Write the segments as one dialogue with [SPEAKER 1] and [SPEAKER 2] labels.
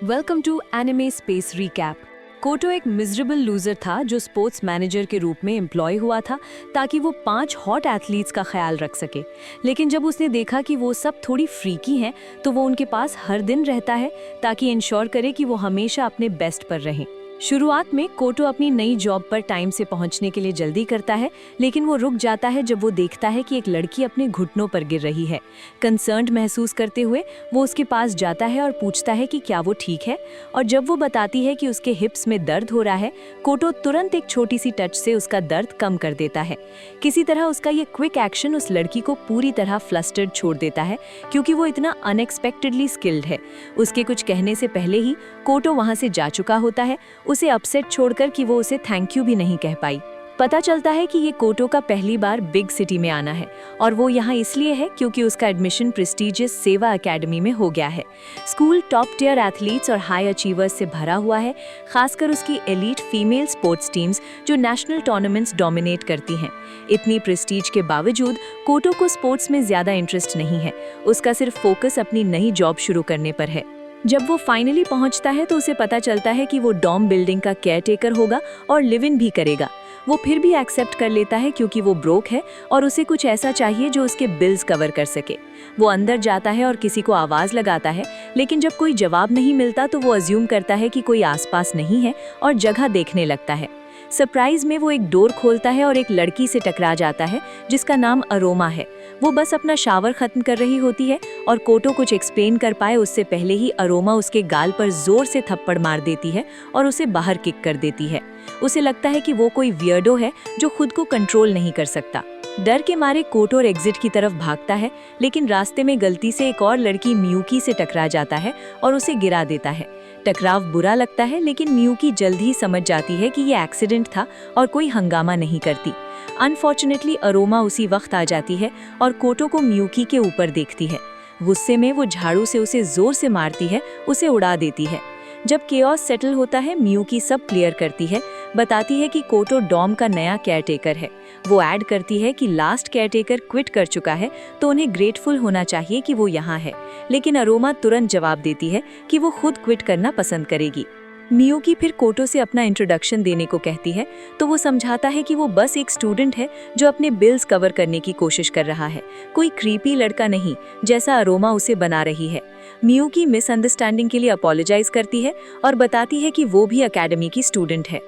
[SPEAKER 1] Welcome to anime space recap. Koto एक miserable loser था जो स्पोर्ट्स मैनेजर के रूप में एम्प्लॉय हुआ था ताकि वो 5 हॉट एथलीट्स का ख्याल रख सके। लेकिन जब उसने देखा कि वो सब थोड़ी फ्रीकी हैं तो वो उनके पास हर दिन रहता है ताकि इंश्योर करे कि वो हमेशा अपने बेस्ट पर रहें। शुरुआत में कोटो अपनी नई जॉब पर टाइम से पहुंचने के लिए जल्दी करता है, लेकिन वो रुक जाता है जब वो देखता है कि एक लड़की अपने घुटनों पर गिर रही है। कंसर्न्ड महसूस करते हुए वो उसके पास जाता है और पूछता है कि क्या वो ठीक है, और जब वो बताती है कि उसके हिप्स में दर्द हो रहा है, कोटो तुरंत एक छोटी सी टच से उसका दर्द कम कर देता है। किसी तरह उसका ये क्विक एक्शन उस लड़की को पूरी तरह फ्लस्टर्ड छोड़ देता है, क्योंकि वो इतना अनएक्सपेक्टेडली स्किल्ड है। उसके कुछ कहने से पहले ही कोटो वहां से जा चुका होता है, उसे अपसेट छोड़कर कि वो उसे थैंक यू भी नहीं कह पाई। पता चलता है कि ये कोटो का पहली बार बिग सिटी में आना है, और वो यहाँ इसलिए है क्योंकि उसका एडमिशन प्रेस्टिजियस सेवा एकेडमी में हो गया है। स्कूल टॉप टियर एथलीट्स और हाई अचीवर्स से भरा हुआ है, खासकर उसकी एलीट फीमेल स्पोर्ट्स टीम्स जो नेशनल टूर्नामेंट्स डोमिनेट करती हैं। इतनी प्रेस्टीज के बावजूद कोटो को स्पोर्ट्स में ज्यादा इंटरेस्ट नहीं है, उसका सिर्फ फोकस अपनी नई जॉब शुरू करने पर है। जब वो फाइनली पहुंचता है तो उसे पता चलता है कि वो डॉम बिल्डिंग का केयरटेकर होगा और लिव इन भी करेगा। वो फिर भी एक्सेप्ट कर लेता है क्योंकि वो ब्रोक है और उसे कुछ ऐसा चाहिए जो उसके बिल्स कवर कर सके। वो अंदर जाता है और किसी को आवाज़ लगाता है, लेकिन जब कोई जवाब नहीं मिलता तो वो अज्यूम करता है कि कोई आसपास नहीं है और जगह देखने लगता है। सरप्राइज में वो एक डोर खोलता है और एक लड़की से टकरा जाता है जिसका नाम अरोमा है। वो बस अपना शावर खत्म कर रही होती है और कोटो कुछ एक्सप्लेन कर पाए उससे पहले ही अरोमा उसके गाल पर जोर से थप्पड़ मार देती है और उसे बाहर किक कर देती है। उसे लगता है कि वो कोई वियर्डो है जो खुद को कंट्रोल नहीं कर सकता। डर के मारे कोटो एग्जिट की तरफ भागता है, लेकिन रास्ते में गलती से एक और लड़की मियूकी से टकरा जाता है और उसे गिरा देता है। टकराव बुरा लगता है, लेकिन मियूकी जल्द ही समझ जाती है कि ये एक्सीडेंट था और कोई हंगामा नहीं करती। अनफॉर्चुनेटली अरोमा उसी वक्त आ जाती है और कोटो को मियूकी के ऊपर देखती है। गुस्से में वो झाड़ू से उसे जोर से मारती है, उसे उड़ा देती है। जब केओस सेटल होता है, मियूकी सब क्लियर करती है, बताती है कि कोटो डॉम का नया केयरटेकर है। वो ऐड करती है कि लास्ट केयरटेकर क्विट कर चुका है तो उन्हें ग्रेटफुल होना चाहिए कि वो यहाँ है, लेकिन अरोमा तुरंत जवाब देती है कि वो खुद क्विट करना पसंद करेगी। मियूकी फिर कोटो से अपना इंट्रोडक्शन देने को कहती है तो वो समझाता है कि वो बस एक स्टूडेंट है जो अपने बिल्स कवर करने की कोशिश कर रहा है, कोई क्रीपी लड़का नहीं जैसा अरोमा उसे बना रही है। मियूकी मिसअंडरस्टैंडिंग के लिए अपॉलोजाइज करती है और बताती है कि वो भी एकेडमी की स्टूडेंट है।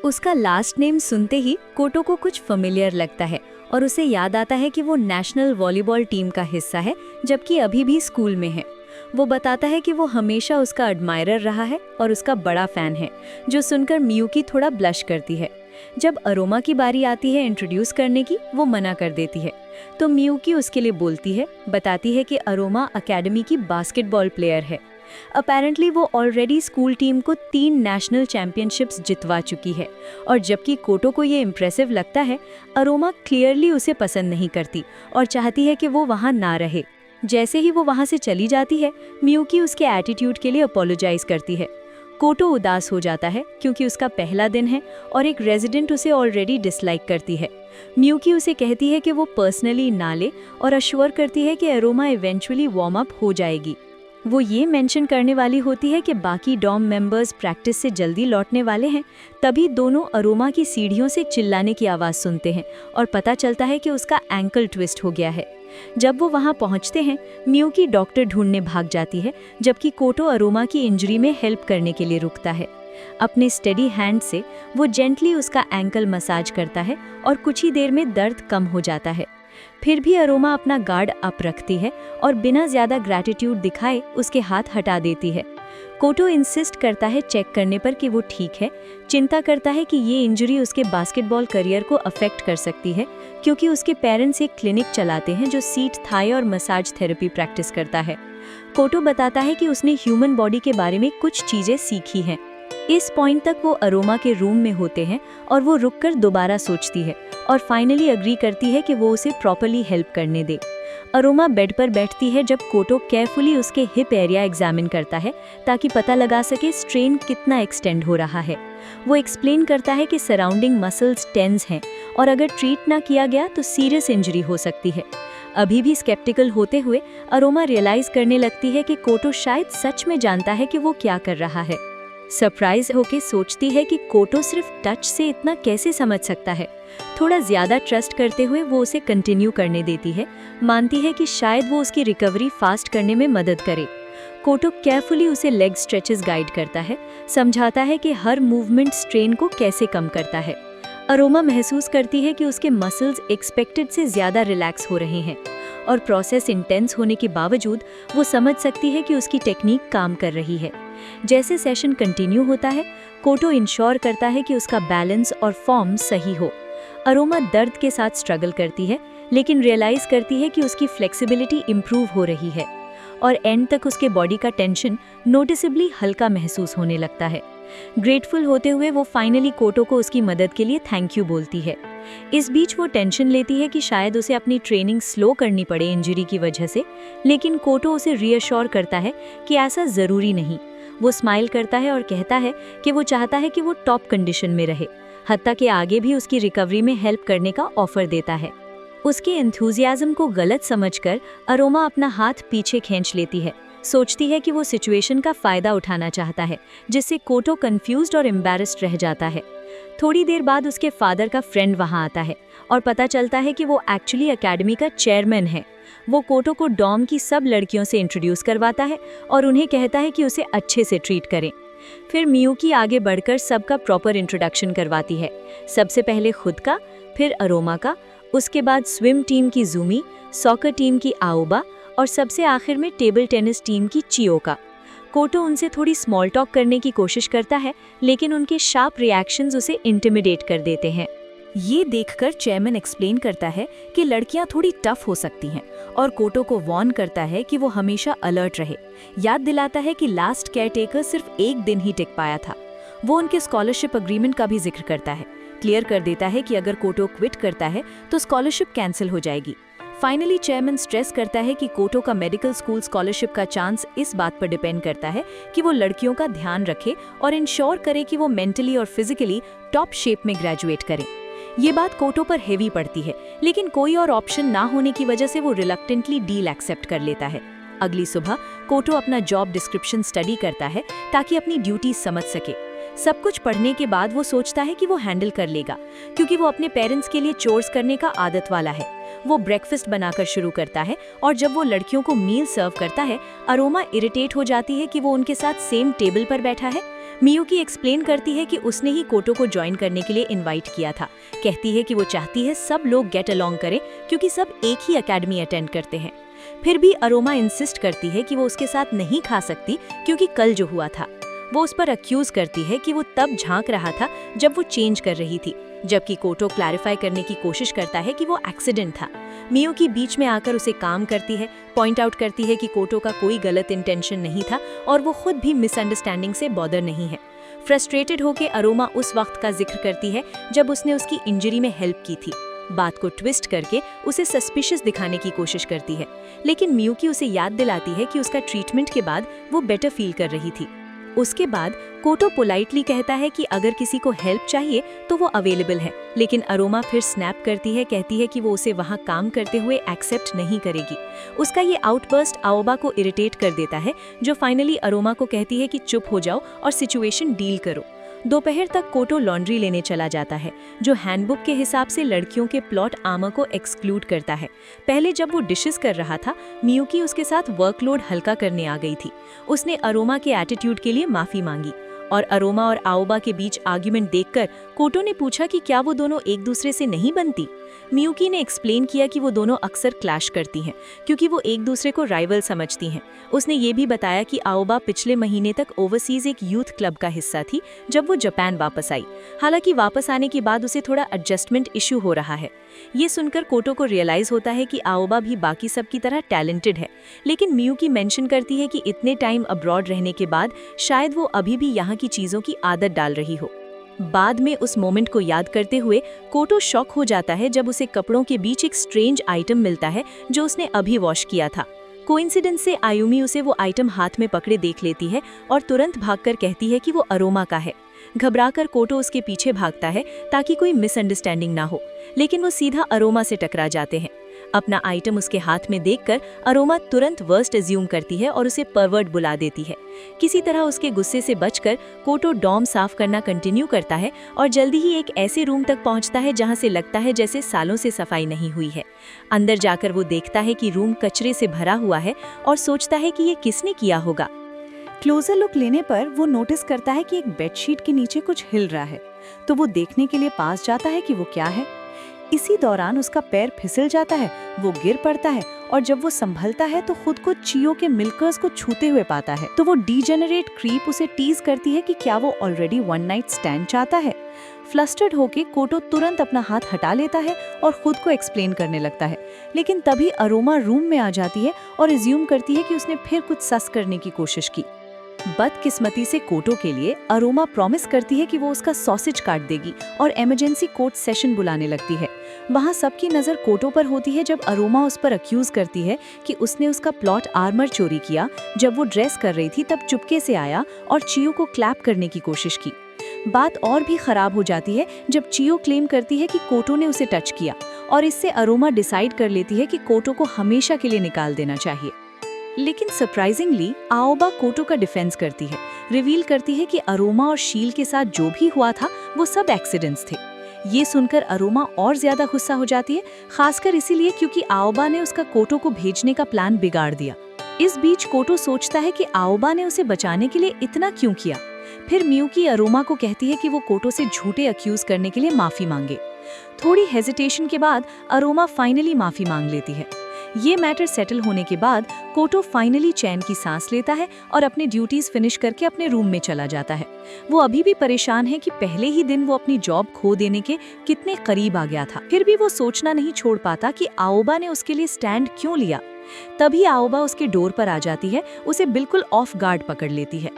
[SPEAKER 1] उसका लास्ट नेम सुनते ही कोटो को कुछ फेमिलियर लगता है और उसे याद आता है कि वो नेशनल वॉलीबॉल टीम का हिस्सा है, जबकि अभी भी स्कूल में है। वो बताता है कि वो हमेशा उसका एडमायरर रहा है और उसका बड़ा फैन है, जो सुनकर मियूकी थोड़ा ब्लश करती है। जब अरोमा की बारी आती है इंट्रोड्यूस करने की, वो मना कर देती है, तो मियूकी उसके लिए बोलती है, बताती है कि अरोमा एकेडमी की बास्केटबॉल प्लेयर है। अपेरेंटली वो ऑलरेडी स्कूल टीम को 3 नेशनल चैंपियनशिप्स जितवा चुकी है, और जबकि कोटो को ये इम्प्रेसिव लगता है, अरोमा क्लियरली उसे पसंद नहीं करती और चाहती है कि वो वहाँ ना रहे। जैसे ही वो वहाँ से चली जाती है, मियूकी उसके एटीट्यूड के लिए अपोलोजाइज करती है। कोटो उदास हो जाता है क्योंकि उसका पहला दिन है और एक रेजिडेंट उसे ऑलरेडी डिसलाइक करती है। मियूकी उसे कहती है कि वो पर्सनली ना ले और अश्योर करती है कि अरोमा इवेंचुअली वार्म अप हो जाएगी। वो ये मेंशन करने वाली होती है कि बाकी डॉम मेंबर्स प्रैक्टिस से जल्दी लौटने वाले हैं, तभी दोनों अरोमा की सीढ़ियों से चिल्लाने की आवाज़ सुनते हैं और पता चलता है कि उसका एंकल ट्विस्ट हो गया है। जब वो वहाँ पहुँचते हैं, मियूकी डॉक्टर ढूंढने भाग जाती है, जबकि कोटो अरोमा की इंजरी में हेल्प करने के लिए रुकता है। अपने स्टेडी हैंड से वो जेंटली उसका एंकल मसाज करता है और कुछ ही देर में दर्द कम हो जाता है। फिर भी अरोमा अपना गार्ड अप रखती है और बिना ज्यादा ग्रैटिट्यूड दिखाए उसके हाथ हटा देती है। कोटो इंसिस्ट करता है चेक करने पर कि वो ठीक है, चिंता करता है कि ये इंजरी उसके बास्केटबॉल करियर को अफेक्ट कर सकती है, क्योंकि उसके पेरेंट्स एक क्लिनिक चलाते हैं जो सीट थाई और मसाज थेरेपी प्रैक्टिस करता है। कोटो बताता है कि उसने ह्यूमन बॉडी के बारे में कुछ चीजें सीखी हैं। इस पॉइंट तक वो अरोमा के रूम में होते हैं और वो रुककर दोबारा सोचती है और फाइनली अग्री करती है कि वो उसे प्रॉपर्ली हेल्प करने दे। अरोमा बेड पर बैठती है जब कोटो केयरफुली उसके हिप एरिया एग्जामिन करता है ताकि पता लगा सके स्ट्रेन कितना एक्सटेंड हो रहा है। वो एक्सप्लेन करता है कि सराउंडिंग मसल्स टेंस हैं और अगर ट्रीट ना किया गया तो सीरियस इंजरी हो सकती है। अभी भी स्केप्टिकल होते हुए अरोमा रियलाइज करने लगती है कि कोटो शायद सच में जानता है कि वो क्या कर रहा है। सरप्राइज होके सोचती है कि कोटो सिर्फ टच से इतना कैसे समझ सकता है। थोड़ा ज्यादा ट्रस्ट करते हुए वो उसे कंटिन्यू करने देती है, मानती है कि शायद वो उसकी रिकवरी फास्ट करने में मदद करे। कोटो केयरफुली उसे लेग स्ट्रेचेस गाइड करता है, समझाता है कि हर मूवमेंट स्ट्रेन को कैसे कम करता है। अरोमा महसूस करती है कि उसके मसल्स एक्सपेक्टेड से ज्यादा रिलैक्स हो रहे हैं और प्रोसेस इंटेंस होने के बावजूद वो समझ सकती है कि उसकी टेक्निक काम कर रही है। जैसे सेशन कंटिन्यू होता है, कोटो इंश्योर करता है कि उसका बैलेंस और फॉर्म सही हो। अरोमा दर्द के साथ स्ट्रगल करती है, लेकिन रियलाइज करती है कि उसकी फ्लेक्सिबिलिटी इम्प्रूव हो रही है और एंड तक उसके बॉडी का टेंशन नोटिसेबली हल्का महसूस होने लगता है। ग्रेटफुल होते हुए वो फाइनली कोटो को उसकी मदद के लिए थैंक यू बोलती है। इस बीच वो टेंशन लेती है कि शायद उसे अपनी ट्रेनिंग स्लो करनी पड़े इंजरी की वजह से, लेकिन कोटो उसे रीअश्योर करता है कि ऐसा ज़रूरी नहीं। वो स्माइल करता है और कहता है कि वो चाहता है कि वो टॉप कंडीशन में रहे, हत्ता के आगे भी उसकी रिकवरी में हेल्प करने का ऑफर देता है। उसके एंथुजियाज्म को गलत समझकर अरोमा अपना हाथ पीछे खींच लेती है, सोचती है कि वो सिचुएशन का फायदा उठाना चाहता है, जिससे कोटो कंफ्यूज्ड और एम्बैरेस्ड रह जाता है। थोड़ी देर बाद उसके फादर का फ्रेंड वहां आता है और पता चलता है कि वो एक्चुअली एकेडमी का चेयरमैन है। वो कोटो को डॉम की सब लड़कियों से इंट्रोड्यूस करवाता है और उन्हें कहता है कि उसे अच्छे से ट्रीट करें। फिर मियुकी आगे बढ़कर सबका प्रॉपर इंट्रोडक्शन करवाती है, सबसे पहले खुद का, फिर अरोमा का, उसके बाद स्विम टीम की जूमी, सॉकर टीम की आओबा और सबसे आखिर में टेबल टेनिस टीम की चियो का। कोटो उनसे थोड़ी स्मॉल टॉक करने की कोशिश करता है, लेकिन उनके शार्प रिएक्शंस उसे इंटिमिडेट कर देते हैं। ये देखकर चेयरमैन एक्सप्लेन करता है कि लड़कियां थोड़ी टफ हो सकती हैं और कोटो को वार्न करता है कि वो हमेशा अलर्ट रहे। याद दिलाता है कि लास्ट केयरटेकर सिर्फ एक दिन ही टिक पाया था। वो उनके स्कॉलरशिप अग्रीमेंट का भी जिक्र करता है, क्लियर कर देता है कि अगर कोटो क्विट करता है तो स्कॉलरशिप कैंसिल हो जाएगी। फाइनली चेयरमैन स्ट्रेस करता है कि कोटो का मेडिकल स्कूल स्कॉलरशिप का चांस इस बात पर डिपेंड करता है कि वो लड़कियों का ध्यान रखे और इंश्योर करे कि वो मेंटली और फिजिकली टॉप शेप में ग्रेजुएट करें। ये बात कोटो पर हेवी पड़ती है, लेकिन कोई और ऑप्शन ना होने की वजह से वो रिलक्टेंटली डील एक्सेप्ट कर लेता है। अगली सुबह कोटो अपना जॉब डिस्क्रिप्शन स्टडी करता है ताकि अपनी ड्यूटीज समझ सके। सब कुछ पढ़ने के बाद वो सोचता है कि वो हैंडल कर लेगा, क्योंकि वो अपने पेरेंट्स के लिए चोर्स करने का आदत वाला है। वो ब्रेकफास्ट बनाकर शुरू करता है और जब वो लड़कियों को मील सर्व करता है, अरोमा इरिटेट हो जाती है कि वो उनके साथ सेम टेबल पर बैठा है। मियुकी एक्सप्लेन करती है कि उसने ही कोटो को ज्वाइन करने के लिए इनवाइट किया था। कहती है कि वो चाहती है सब लोग गेट अलोंग करें, क्योंकि सब एक ही एकेडमी अटेंड करते हैं। फिर भी अरोमा इंसिस्ट करती है कि वो उसके साथ नहीं खा सकती, क्योंकि कल जो हुआ था। वो उस पर अक्यूज करती है कि वो तब झांक रहा था जब वो चेंज कर रही थी, जबकि कोटो क्लैरिफाई करने की कोशिश करता है कि वो एक्सीडेंट था। मियुकी बीच में आकर उसे काम करती है, पॉइंट आउट करती है कि कोटो का कोई गलत इंटेंशन नहीं था और वो खुद भी मिसअंडरस्टैंडिंग से बॉदर नहीं है। फ्रस्ट्रेटेड होकर अरोमा उस वक्त का जिक्र करती है जब उसने उसकी इंजरी में हेल्प की थी। बात को ट्विस्ट करके उसे सस्पिशियस दिखाने की कोशिश करती है, लेकिन मियुकी उसे याद दिलाती है कि उसका ट्रीटमेंट के बाद वो बेटर फील कर रही थी। उसके बाद कोटो पोलाइटली कहता है कि अगर किसी को हेल्प चाहिए तो वो अवेलेबल है, लेकिन अरोमा फिर स्नैप करती है, कहती है कि वो उसे वहाँ काम करते हुए एक्सेप्ट नहीं करेगी। उसका ये आउटबर्स्ट आओबा को इरिटेट कर देता है, जो फाइनली अरोमा को कहती है कि चुप हो जाओ और सिचुएशन डील करो। दोपहर तक कोटो लॉन्ड्री लेने चला जाता है, जो हैंडबुक के हिसाब से लड़कियों के प्लॉट आर्मर को एक्सक्लूड करता है। पहले जब वो डिशेस कर रहा था, मियुकी उसके साथ वर्कलोड हल्का करने आ गई थी। उसने अरोमा के एटीट्यूड के लिए माफी मांगी और अरोमा और आओबा के बीच आर्ग्यूमेंट देखकर कोटो ने पूछा कि क्या वो दोनों एक दूसरे से नहीं बनती। मियुकी ने एक्सप्लेन किया कि वो दोनों अक्सर क्लैश करती हैं, क्योंकि वो एक दूसरे को राइवल समझती हैं। उसने ये भी बताया कि आओबा पिछले महीने तक ओवरसीज एक यूथ क्लब का हिस्सा थी जब वो जापान वापस आई। हालांकि वापस आने के बाद उसे थोड़ा एडजस्टमेंट इशू हो रहा है। ये सुनकर कोटो को रियलाइज होता है कि आओबा भी बाकी सब की तरह टैलेंटेड है, लेकिन मियुकी मेंशन करती है कि इतने टाइम अब्रॉड रहने के बाद शायद वो अभी भी यहाँ की चीजों की आदत डाल रही हो। बाद में उस मोमेंट को याद करते हुए कोटो शॉक हो जाता है जब उसे कपड़ों के बीच एक स्ट्रेंज आइटम मिलता है जो उसने अभी वॉश किया था। कोइंसिडेंस से आयुमी उसे वो आइटम हाथ में पकड़े देख लेती है और तुरंत भागकर कहती है कि वो अरोमा का है। घबराकर कोटो उसके पीछे भागता है ताकि कोई मिसअंडरस्टैंडिंग ना हो, लेकिन वो सीधा अरोमा से टकरा जाते हैं।
[SPEAKER 2] अपना आइटम उसके हाथ में देखकर अरोमा तुरंत वर्स्ट एज्यूम करती है और उसे परवर्ट बुला देती है। किसी तरह उसके गुस्से से बचकर कोटो डॉर्म साफ करना कंटिन्यू करता है और जल्दी ही एक ऐसे रूम तक पहुंचता है जहां से लगता है जैसे सालों से सफाई नहीं हुई है। अंदर जाकर वो देखता है कि रूम कचरे से भरा हुआ है और सोचता है कि ये किसने किया होगा।
[SPEAKER 3] क्लोजर लुक लेने पर वो नोटिस करता है कि एक बेडशीट के नीचे कुछ हिल रहा है, तो वो देखने के लिए पास जाता है कि वो क्या है। इसी दौरान उसका पैर फिसल जाता है, वो गिर पड़ता है और जब वो संभलता है तो खुद को चियो के मिल्कर्स को छूते हुए पाता है। तो वो डीजेनरेट क्रीप उसे टीज करती है कि क्या वो ऑलरेडी वन नाइट स्टैंड चाहता है। फ्लस्टर्ड होके कोटो तुरंत अपना हाथ हटा लेता है और खुद को एक्सप्लेन करने लगता है, लेकिन तभी अरोमा रूम में आ जाती है और एज्यूम करती है कि उसने फिर कुछ सस करने की कोशिश की। बदकिस्मती से कोटो के लिए अरोमा प्रॉमिस करती है कि वो उसका सॉसेज काट देगी और इमरजेंसी कोर्ट सेशन बुलाने लगती है। वहाँ सबकी नज़र कोटो पर होती है जब अरोमा उस पर अक्यूज करती है कि उसने उसका प्लॉट आर्मर चोरी किया। जब वो ड्रेस कर रही थी तब चुपके से आया और चियो को क्लैप करने की कोशिश की। बात और भी खराब हो जाती है जब चियो क्लेम करती है कि कोटो ने उसे टच किया और इससे अरोमा डिसाइड कर लेती है कि कोटो को हमेशा के लिए निकाल देना चाहिए। लेकिन सरप्राइजिंगली आओबा कोटो का डिफेंस करती है, रिवील करती है कि अरोमा और शील के साथ जो भी हुआ था वो सब एक्सीडेंट्स थे। ये सुनकर अरोमा और ज्यादा गुस्सा हो जाती है, खासकर इसीलिए क्योंकि आओबा ने उसका कोटो को भेजने का प्लान बिगाड़ दिया। इस बीच कोटो सोचता है कि आओबा ने उसे बचाने के लिए इतना क्यों किया। फिर मियुकी अरोमा को कहती है कि वो कोटो से झूठे अक्यूज करने के लिए माफी मांगे। थोड़ी हेजिटेशन के बाद अरोमा फाइनली माफी मांग लेती है। ये मैटर सेटल होने के बाद कोटो फाइनली चैन की सांस लेता है और अपने ड्यूटीज फिनिश करके अपने रूम में चला जाता है। वो अभी भी परेशान है कि पहले ही दिन वो अपनी जॉब खो देने के कितने करीब आ गया था। फिर भी वो सोचना नहीं छोड़ पाता कि आओबा ने उसके लिए स्टैंड क्यों लिया। तभी आओबा उसके डोर पर आ जाती है, उसे बिल्कुल ऑफ गार्ड पकड़ लेती है।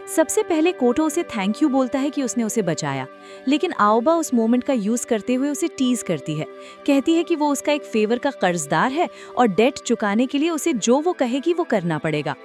[SPEAKER 3] सबसे पहले कोटो उसे थैंक यू बोलता है कि उसने उसे बचाया, लेकिन आओबा उस मोमेंट का यूज करते हुए उसे टीज करती है। कहती है कि वो उसका एक फेवर का कर्जदार है और डेट चुकाने के लिए उसे जो वो कहेगी वो करना पड़ेगा।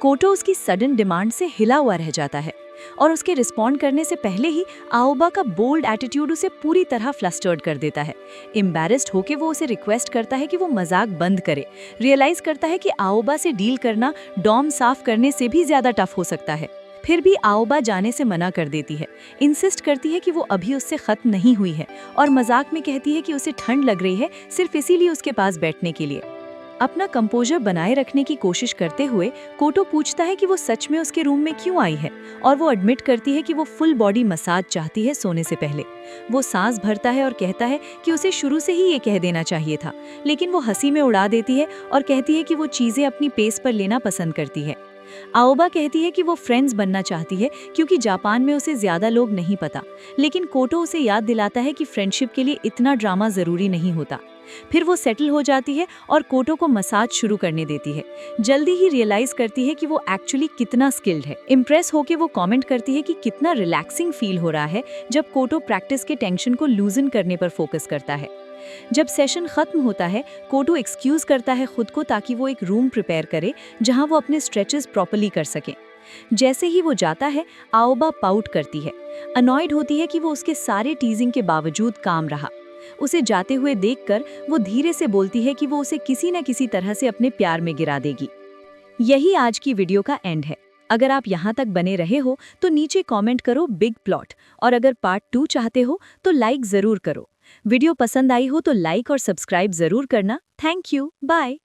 [SPEAKER 3] कोटो उसकी सडन डिमांड से हिला हुआ रह जाता है और उसके रिस्पॉन्ड करने से पहले ही आओबा का बोल्ड एटीट्यूड उसे पूरी तरह फ्लस्टर्ड कर देता है। एम्बैरेस्ड होके वो उसे रिक्वेस्ट करता है कि वो मजाक बंद करे। रियलाइज करता है कि आओबा से डील करना डॉर्म साफ करने से भी ज्यादा टफ हो सकता है। फिर भी आओबा जाने से मना कर देती है, इंसिस्ट करती है कि वो अभी उससे खत्म नहीं हुई है और मजाक में कहती है कि उसे ठंड लग रही है सिर्फ इसीलिए उसके पास बैठने के लिए। अपना कंपोजर बनाए रखने की कोशिश करते हुए कोटो पूछता है कि वो सच में उसके रूम में क्यों आई है और वो एडमिट करती है कि वो फुल बॉडी मसाज चाहती है सोने से पहले। वो सांस भरता है और कहता है कि उसे शुरू से ही ये कह देना चाहिए था, लेकिन वो हंसी में उड़ा देती है और कहती है कि वो चीजें अपनी पेस पर लेना पसंद करती है। आओबा कहती है कि वो फ्रेंड्स बनना चाहती है क्योंकि जापान में उसे ज्यादा लोग नहीं पता, लेकिन कोटो उसे याद दिलाता है कि फ्रेंडशिप के लिए इतना ड्रामा जरूरी नहीं होता। फिर वो सेटल हो जाती है और कोटो को मसाज शुरू करने देती है। जल्दी ही रियलाइज करती है कि वो एक्चुअली कितना स्किल्ड है। इम्प्रेस होके वो कमेंट करती है कि कितना रिलैक्सिंग फील हो रहा है जब कोटो प्रैक्टिस के टेंशन को लूजन करने पर फोकस करता है। जब सेशन खत्म होता है, कोटो एक्सक्यूज करता है खुद को ताकि वो एक रूम प्रिपेयर करे जहां वो अपने स्ट्रेचेस प्रॉपर्ली कर सके। जैसे ही वो जाता है, आओबा पाउट करती है, अनॉयड होती है कि वो उसके सारे टीजिंग के बावजूद काम रहा। उसे जाते हुए देखकर वो धीरे से बोलती है कि वो उसे किसी न किसी तरह से अपने प्यार में गिरा देगी। यही आज की वीडियो का एंड है। अगर आप यहाँ तक बने रहे हो तो नीचे कमेंट करो बिग प्लॉट, और अगर पार्ट 2 चाहते हो तो लाइक जरूर करो। वीडियो पसंद आई हो तो लाइक और सब्सक्राइब जरूर करना। Thank you, bye.